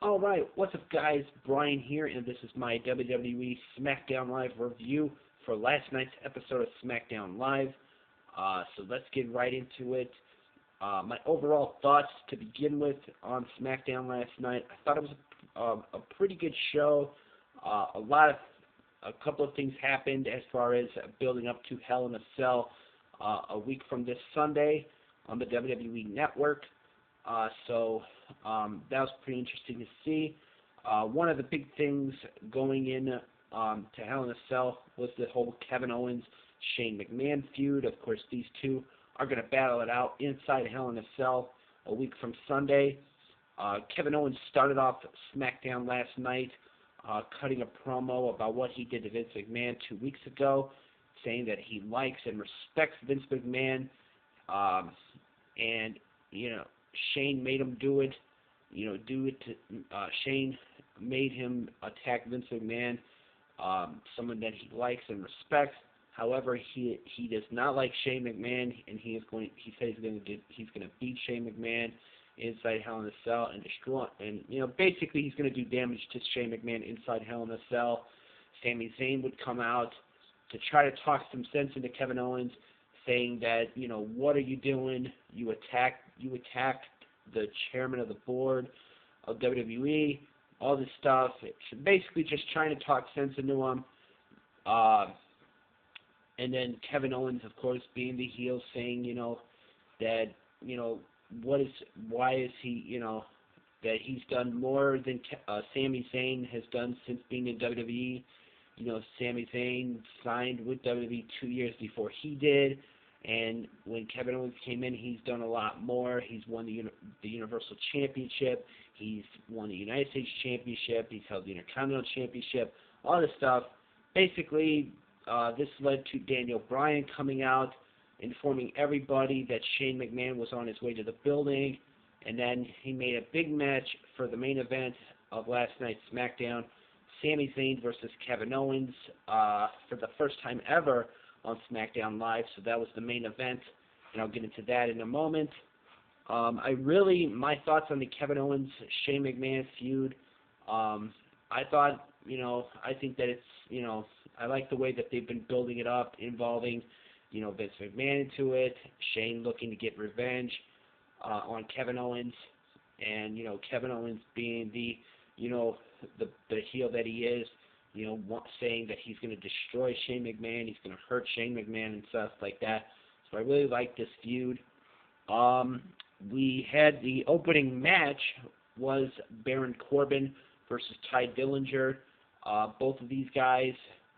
Alright, what's up guys? Brian here, and this is my WWE SmackDown Live review for last night's episode of SmackDown Live. So let's get right into it. My overall thoughts to begin with on SmackDown last night. I thought it was a pretty good show. A couple of things happened as far as building up to Hell in a Cell a week from this Sunday on the WWE Network. So that was pretty interesting to see. One of the big things going in to Hell in a Cell was the whole Kevin Owens, Shane McMahon feud. Of course, these two are going to battle it out inside Hell in a Cell a week from Sunday. Kevin Owens started off SmackDown last night cutting a promo about what he did to Vince McMahon 2 weeks ago, saying that he likes and respects Vince McMahon, and, Shane made him do it. Shane made him attack Vince McMahon, someone that he likes and respects. However, he does not like Shane McMahon, and he said he's going to beat Shane McMahon inside Hell in a Cell and destroy. And basically he's going to do damage to Shane McMahon inside Hell in a Cell. Sami Zayn would come out to try to talk some sense into Kevin Owens, saying that, what are you doing? You attacked the chairman of the board of WWE, all this stuff. It's basically just trying to talk sense into him. And then Kevin Owens, of course, being the heel, saying, that, why is he, that he's done more than Sami Zayn has done since being in WWE. Sami Zayn signed with WWE 2 years before he did, and when Kevin Owens came in, he's done a lot more. He's won the Universal Championship, he's won the United States Championship, he's held the Intercontinental Championship, all this stuff. Basically, this led to Daniel Bryan coming out, informing everybody that Shane McMahon was on his way to the building, and then he made a big match for the main event of last night's SmackDown, Sami Zayn versus Kevin Owens, for the first time ever on SmackDown Live. So that was the main event, and I'll get into that in a moment. My thoughts on the Kevin Owens Shane McMahon feud. I think that it's, I like the way that they've been building it up, involving, Vince McMahon into it, Shane looking to get revenge on Kevin Owens, and, Kevin Owens being the heel that he is, saying that he's going to destroy Shane McMahon, he's going to hurt Shane McMahon and stuff like that. So I really like this feud. We had the opening match was Baron Corbin versus Ty Dillinger. Both of these guys,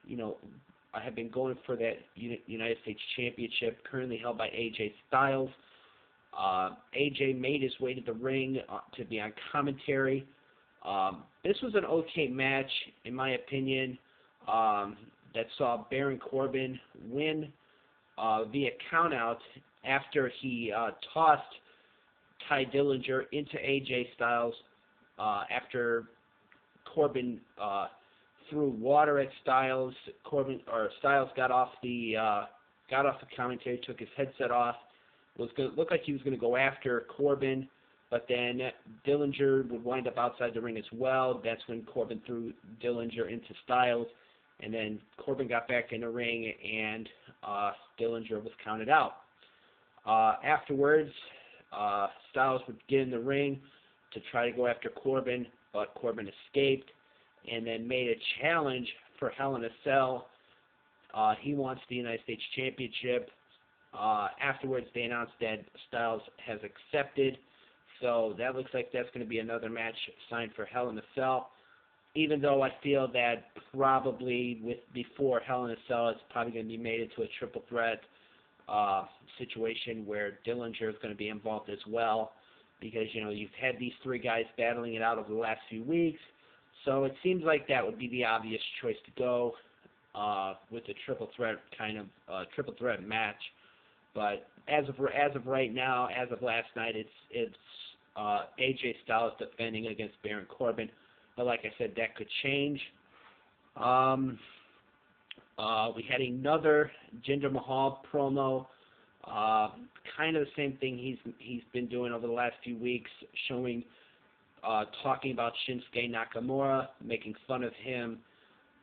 I have been going for that United States Championship, currently held by AJ Styles. AJ made his way to the ring to be on commentary. This was an okay match, in my opinion, that saw Baron Corbin win via countout after he tossed Ty Dillinger into AJ Styles after Corbin threw water at Styles. Styles got off the commentary, took his headset off. Looked like he was going to go after Corbin, but then Dillinger would wind up outside the ring as well. That's when Corbin threw Dillinger into Styles, and then Corbin got back in the ring, and Dillinger was counted out. Afterwards, Styles would get in the ring to try to go after Corbin, but Corbin escaped and then made a challenge for Hell in a Cell. He wants the United States Championship. Afterwards, they announced that Styles has accepted. So that looks like that's going to be another match signed for Hell in a Cell. Even though I feel that probably before Hell in a Cell, it's probably going to be made into a triple threat situation where Dillinger is going to be involved as well. Because, you've had these three guys battling it out over the last few weeks. So it seems like that would be the obvious choice to go with a triple threat triple threat match. But as of right now, as of last night, it's AJ Styles defending against Baron Corbin. But like I said, that could change. We had another Jinder Mahal promo. Kind of the same thing he's been doing over the last few weeks, showing talking about Shinsuke Nakamura, making fun of him,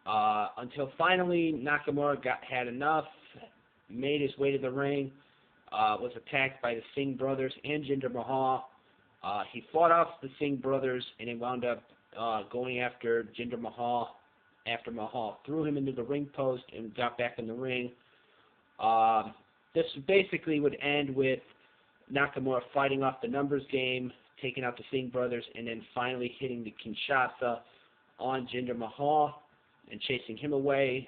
until finally Nakamura had enough, made his way to the ring, was attacked by the Singh brothers and Jinder Mahal. He fought off the Singh brothers, and he wound up going after Jinder Mahal after Mahal threw him into the ring post and got back in the ring. This basically would end with Nakamura fighting off the numbers game, taking out the Singh brothers, and then finally hitting the Kinshasa on Jinder Mahal and chasing him away.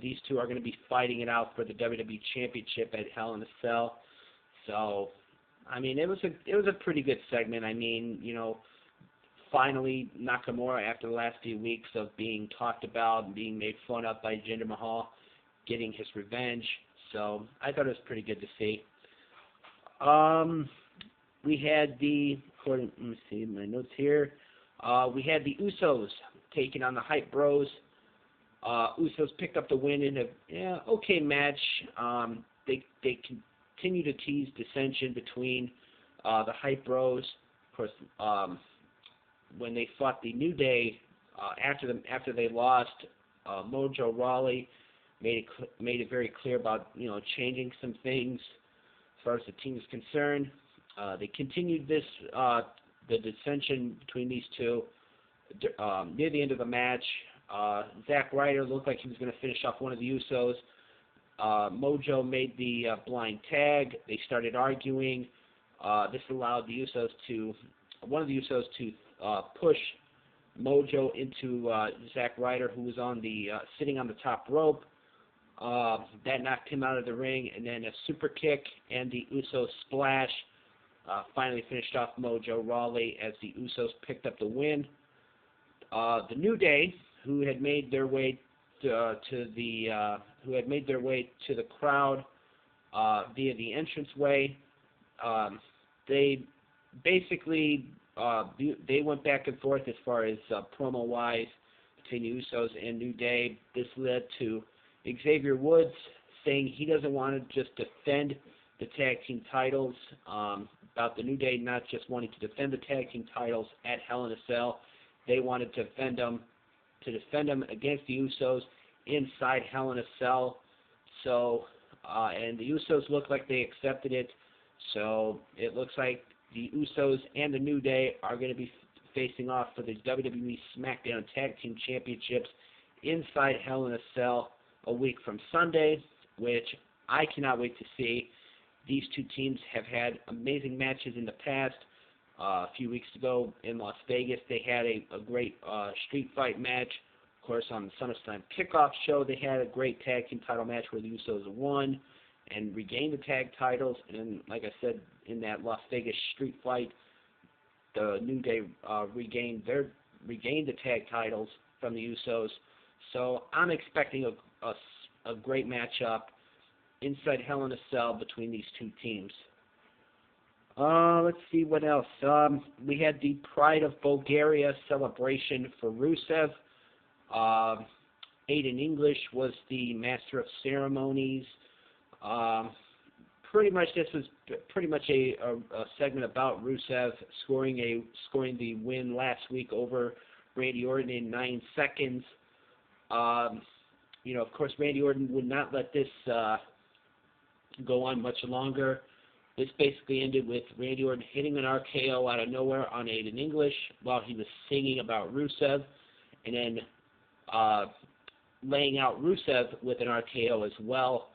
These two are going to be fighting it out for the WWE Championship at Hell in a Cell. So, I mean, it was a pretty good segment. I mean, finally Nakamura, after the last few weeks of being talked about and being made fun of by Jinder Mahal, getting his revenge. So I thought it was pretty good to see. We had let me see my notes here. We had the Usos taking on the Hype Bros. Usos picked up the win in a okay match. They continue to tease dissension between the Hype Bros. Of course, when they fought the New Day, after they lost, Mojo Rawley made it very clear about changing some things as far as the team is concerned. They continued the dissension between these two near the end of the match. Zack Ryder looked like he was going to finish off one of the Usos. Mojo made the blind tag. They started arguing. This allowed one of the Usos to push Mojo into Zack Ryder, who was sitting on the top rope. That knocked him out of the ring, and then a super kick and the Usos splash finally finished off Mojo Rawley as the Usos picked up the win. The New Day, who had made their way to the crowd via the entranceway, they basically they went back and forth as far as promo-wise between the Usos and New Day. This led to Xavier Woods saying he doesn't want to just defend the tag team titles, about the New Day not just wanting to defend the tag team titles at Hell in a Cell. They wanted to defend them against the Usos inside Hell in a Cell. So, and the Usos look like they accepted it. So it looks like the Usos and the New Day are going to be facing off for the WWE SmackDown Tag Team Championships inside Hell in a Cell a week from Sunday, which I cannot wait to see. These two teams have had amazing matches in the past. A few weeks ago in Las Vegas, they had a great street fight match. Of course, on the SummerSlam kickoff show, they had a great tag team title match where the Usos won and regained the tag titles. And then, like I said, in that Las Vegas street fight, the New Day regained the tag titles from the Usos. So I'm expecting a great matchup inside Hell in a Cell between these two teams. Let's see what else. We had the Pride of Bulgaria celebration for Rusev. Aiden English was the Master of Ceremonies. Pretty much this was pretty much a segment about Rusev scoring the win last week over Randy Orton in 9 seconds. Of course, Randy Orton would not let this go on much longer. This basically ended with Randy Orton hitting an RKO out of nowhere on Aiden English while he was singing about Rusev, and then laying out Rusev with an RKO as well.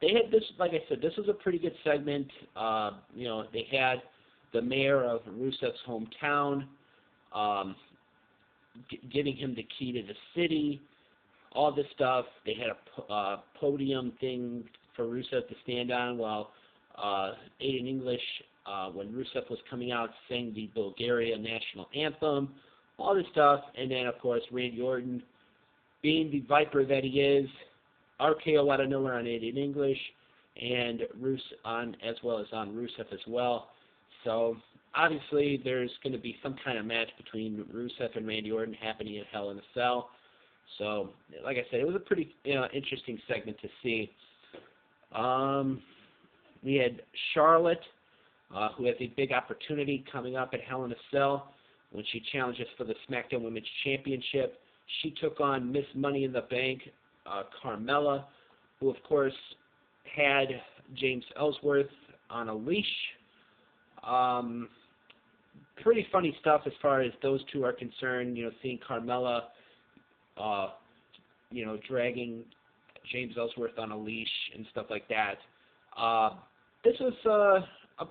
They had this, like I said, this was a pretty good segment. They had the mayor of Rusev's hometown giving him the key to the city, all this stuff. They had a podium thing for Rusev to stand on while Aiden English, when Rusev was coming out, sang the Bulgaria national anthem, all this stuff. And then, of course, Randy Orton, being the Viper that he is, RKO out of nowhere on Aiden English, and as well as on Rusev as well. So obviously there's going to be some kind of match between Rusev and Randy Orton happening at Hell in a Cell. So, like I said, it was a pretty interesting segment to see. We had Charlotte who has a big opportunity coming up at Hell in a Cell when she challenges for the SmackDown Women's Championship. She took on Miss Money in the Bank, Carmela, who of course had James Ellsworth on a leash. Pretty funny stuff as far as those two are concerned, seeing Carmela, dragging James Ellsworth on a leash and stuff like that. This was a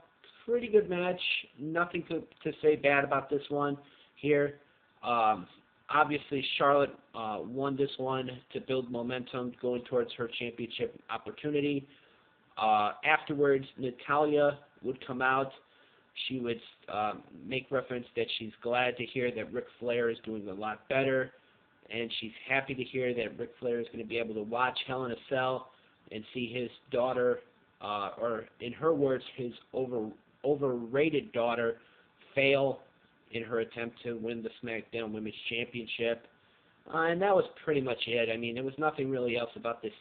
pretty good match. Nothing to say bad about this one here. Obviously, Charlotte won this one to build momentum going towards her championship opportunity. Afterwards, Natalya would come out. She would make reference that she's glad to hear that Ric Flair is doing a lot better, and she's happy to hear that Ric Flair is going to be able to watch Hell in a Cell and see his daughter, or in her words, his overrated daughter, fail in her attempt to win the SmackDown Women's Championship. And that was pretty much it. I mean, there was nothing really else about this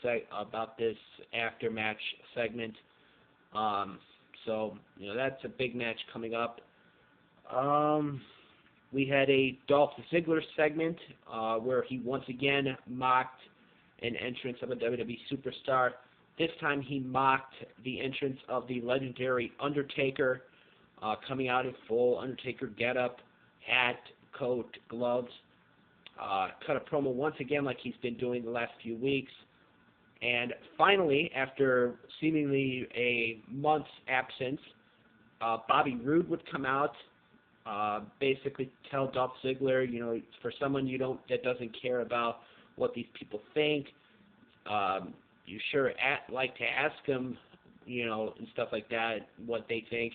after-match segment. So, that's a big match coming up. We had a Dolph Ziggler segment where he once again mocked an entrance of a WWE superstar. This time he mocked the entrance of the legendary Undertaker, coming out in full Undertaker getup, hat, coat, gloves. Cut a promo once again like he's been doing the last few weeks. And finally, after seemingly a month's absence, Bobby Roode would come out, basically tell Dolph Ziggler, for someone that doesn't care about what these people think, you sure like to ask them, and stuff like that, what they think.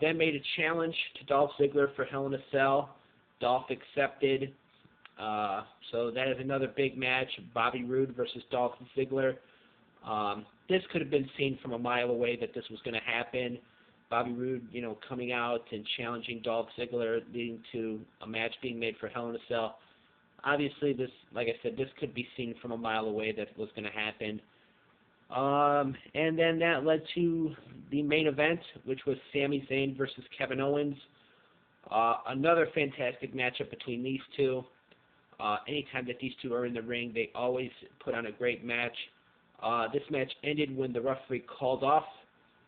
Then made a challenge to Dolph Ziggler for Hell in a Cell. Dolph accepted. So that is another big match, Bobby Roode versus Dolph Ziggler. This could have been seen from a mile away that this was going to happen. Bobby Roode, coming out and challenging Dolph Ziggler, leading to a match being made for Hell in a Cell. Obviously, this, like I said, this could be seen from a mile away that was going to happen. And then that led to the main event, which was Sami Zayn versus Kevin Owens. Another fantastic matchup between these two. Anytime that these two are in the ring, they always put on a great match. This match ended when the referee called off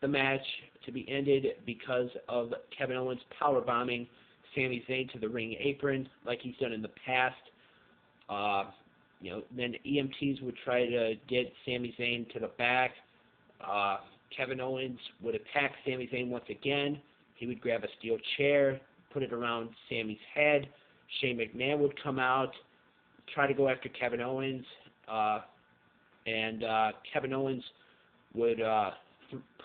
the match to be ended because of Kevin Owens powerbombing Sami Zayn to the ring apron like he's done in the past. Then EMTs would try to get Sami Zayn to the back. Kevin Owens would attack Sami Zayn once again. He would grab a steel chair, put it around Sami's head. Shane McMahon would come out, try to go after Kevin Owens, and Kevin Owens would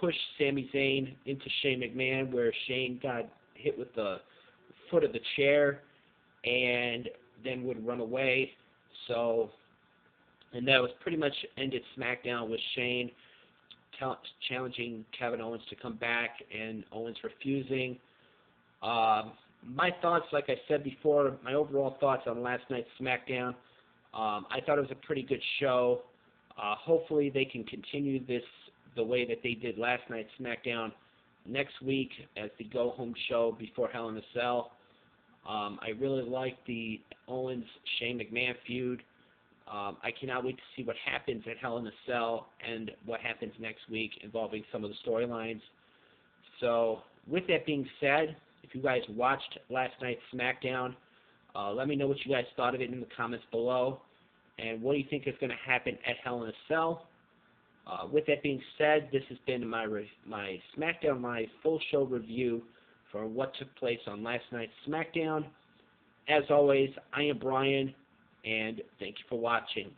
push Sami Zayn into Shane McMahon, where Shane got hit with the foot of the chair and then would run away. And that was pretty much ended SmackDown with Shane challenging Kevin Owens to come back and Owens refusing. My thoughts, like I said before, my overall thoughts on last night's SmackDown, I thought it was a pretty good show. Hopefully they can continue this the way that they did last night's SmackDown next week as the go-home show before Hell in a Cell. I really like the Owens-Shane McMahon feud. I cannot wait to see what happens at Hell in a Cell and what happens next week involving some of the storylines. So, with that being said, if you guys watched last night's SmackDown, let me know what you guys thought of it in the comments below. And what do you think is going to happen at Hell in a Cell? With that being said, this has been my SmackDown Live full show review for what took place on last night's SmackDown. As always, I am Brian, and thank you for watching.